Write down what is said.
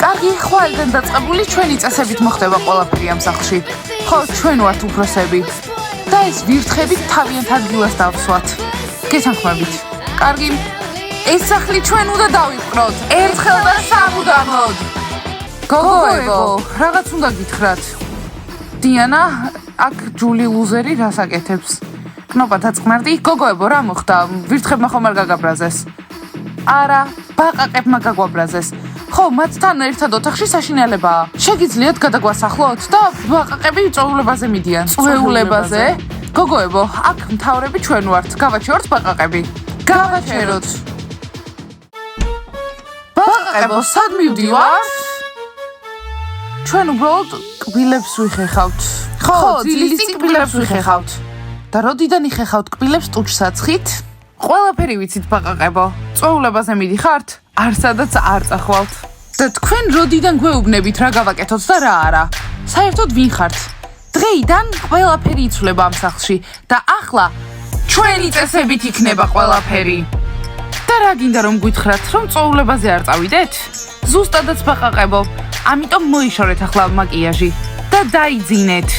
კარგი, ხვალიდან დაწყებული ჩვენი წესებით მოხდება ყველაფერი ამ სახლში. ხო, ჩვენ ვართ უფროსები. და ეს ვირთხებით თავიანთ ადგილას დავსვათ. გეთანხმებით. კარგი. ეს სახლი ჩვენ უნდა დავიპყროთ. ერთხელ და სამუდამოდ. გოგოებო, რაღაც უნდა გითხრათ. დიანა, აქ ჯული ლუზერი რას აკეთებს? კნოპა დაწყმარდი. გოგოებო, რა მოხდა? ვირთხებმა ხომ არ გაგაბრაზეს? არა, ბაყაყებმა გაგვაბრაზეს. ხო, მათთან ერთად ოთახში საშინელებაა. შეგიძლიათ გადაგვასახლოთ და ბაყაყები წვეულებაზე მიდიან. წვეულებაზე? გოგოებო, აქ მთავრები ჩვენ ვართ. გავაჩეროთ ბაყაყები. გავაჩეროთ. ბაყაყებო, სად მივდივართ? ჩვენ უბრალოდ კბილებს ვიხეხავთ. ხო, ძილის წინ კბილებს ვიხეხავთ. და როდიდან იხეხავთ კბილებს ტუჩსაცხით? ყველაფერი ვიცით ბაყაყებო. წვეულებაზე მიდიხართ? არსადაც არ წახვალთ. და თქვენ როდიდან გვეუბნებით რა გავაკეთოთ და რა არა? საერთოდ ვინ ხართ? დღეიდან ყველაფერი იცვლება ამ სახლში და ახლა ჩვენი წესებით იქნება ყველაფერი. და რა გინდა რომ გვითხრათ, რომ წვეულებაზე არ წავიდეთ? ზუსტადაც ბაყაყებო. ამიტომ მოიშორეთ ახლა მაკიაჟი და დაიძინეთ.